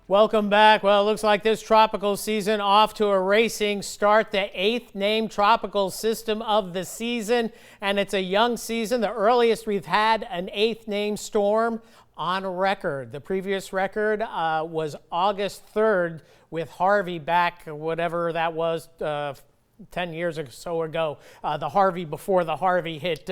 Welcome back. Well, it looks like this tropical season off to a racing start, the 8th named tropical system of the season, and it's a young season, the earliest we've had an 8th named storm on record. The previous record was August 3rd with Harvey back, whatever that was, 10 years or so ago, the Harvey before the Harvey hit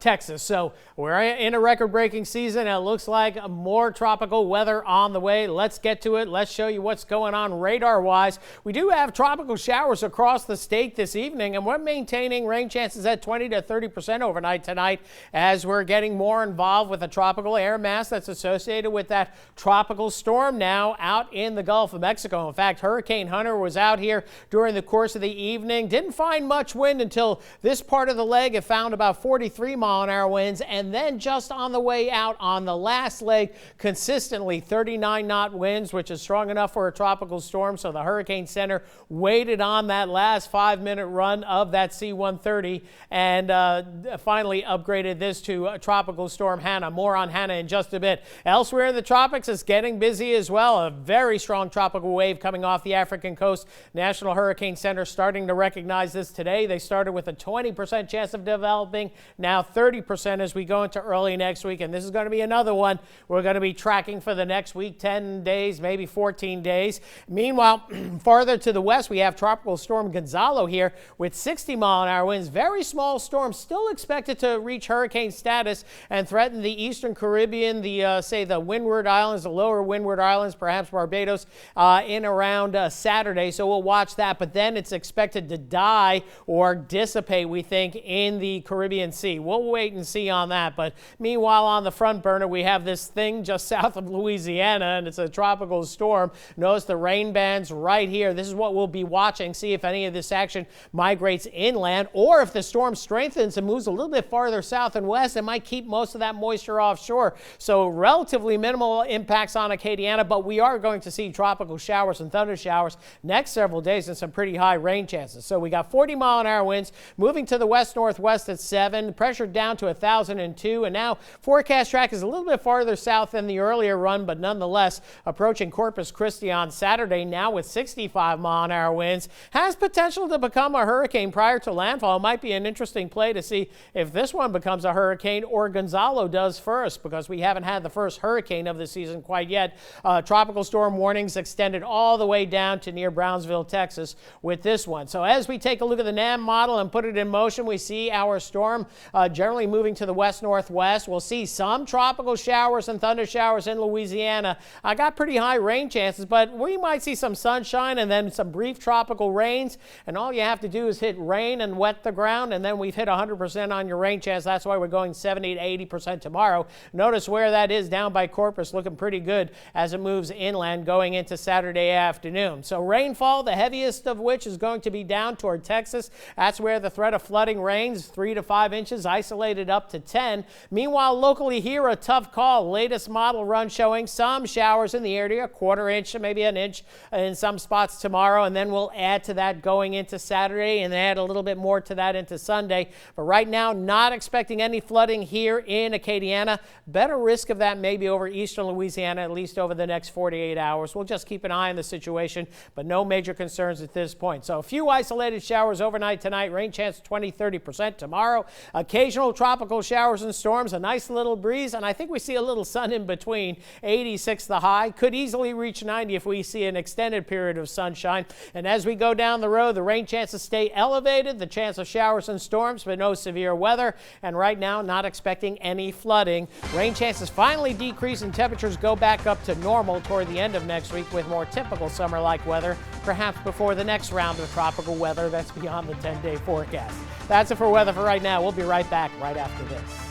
Texas. So we're in a record-breaking season, and it looks like more tropical weather on the way. Let's get to it. Let's show you what's going on radar-wise. We do have tropical showers across the state this evening, and we're maintaining rain chances at 20 to 30% overnight tonight as we're getting more involved with a tropical air mass that's associated with that tropical storm now out in the Gulf of Mexico. In fact, Hurricane Hunter was out here during the course of the evening. Didn't find much wind until this part of the leg. It found about 43-mile-an-hour winds, and then just on the way out on the last leg, consistently 39-knot winds, which is strong enough for a tropical storm. So the Hurricane Center waited on that last 5-minute run of that C-130 and finally upgraded this to a tropical storm Hannah. More on Hannah in just a bit. Elsewhere in the tropics, it's getting busy as well. A very strong tropical wave coming off the African coast. National Hurricane Center starting to recognize this today. They started with a 20% chance of developing, now 30% as we go into early next week, and this is going to be another one we're going to be tracking for the next week, 10 days, maybe 14 days. Meanwhile, farther to the west, we have Tropical Storm Gonzalo here with 60-mile-an-hour winds. Very small storm, still expected to reach hurricane status and threaten the eastern Caribbean, the Windward Islands, the lower Windward Islands, perhaps Barbados, in around Saturday. So we'll watch that, but then it's expected to die or dissipate, we think, in the Caribbean Sea. We'll wait and see on that. But meanwhile, on the front burner, we have this thing just south of Louisiana, and it's a tropical storm. Notice the rain bands right here. This is what we'll be watching, see if any of this action migrates inland, or if the storm strengthens and moves a little bit farther south and west, it might keep most of that moisture offshore. So relatively minimal impacts on Acadiana, but we are going to see tropical showers and thunder showers next several days and some pretty high rain chances. So we got 40-mile-an-hour winds moving to the west-northwest at 7, pressure down to 1,002, and now forecast track is a little bit farther south than the earlier run, but nonetheless approaching Corpus Christi on Saturday now with 65-mile-an-hour winds. Has potential to become a hurricane prior to landfall. It might be an interesting play to see if this one becomes a hurricane or Gonzalo does first, because we haven't had the first hurricane of the season quite yet. Tropical storm warnings extended all the way down to near Brownsville, Texas with this one. So as we take a look at the NAM model and put it in motion, we see our storm generally moving to the west-northwest. We'll see some tropical showers and thunder showers in Louisiana. I got pretty high rain chances, but we might see some sunshine and then some brief tropical rains. And all you have to do is hit rain and wet the ground, and then we've hit 100% on your rain chance. That's why we're going 70 to 80% tomorrow. Notice where that is down by Corpus, looking pretty good as it moves inland going into Saturday afternoon. So rainfall, the heaviest of which is going to be down toward Texas. That's where the threat of flooding reigns, 3 to 5 inches, isolated up to 10. Meanwhile, locally here, a tough call. Latest model run showing some showers in the area, a quarter inch, maybe an inch in some spots tomorrow, and then we'll add to that going into Saturday and add a little bit more to that into Sunday. But right now, not expecting any flooding here in Acadiana. Better risk of that maybe over eastern Louisiana, at least over the next 48 hours. We'll just keep an eye on the situation, but no major concerns at this point. So a few isolated showers overnight tonight, rain chance 20-30% tomorrow. Occasional tropical showers and storms, a nice little breeze, and I think we see a little sun in between. 86 the high, could easily reach 90 if we see an extended period of sunshine. And as we go down the road, the rain chances stay elevated, the chance of showers and storms, but no severe weather. And right now, not expecting any flooding. Rain chances finally decrease and temperatures go back up to normal toward the end of next week with more typical summer-like weather, perhaps before the next round of tropical weather that's beyond the 10-day forecast. That's it for weather for right now. We'll be right back right after this.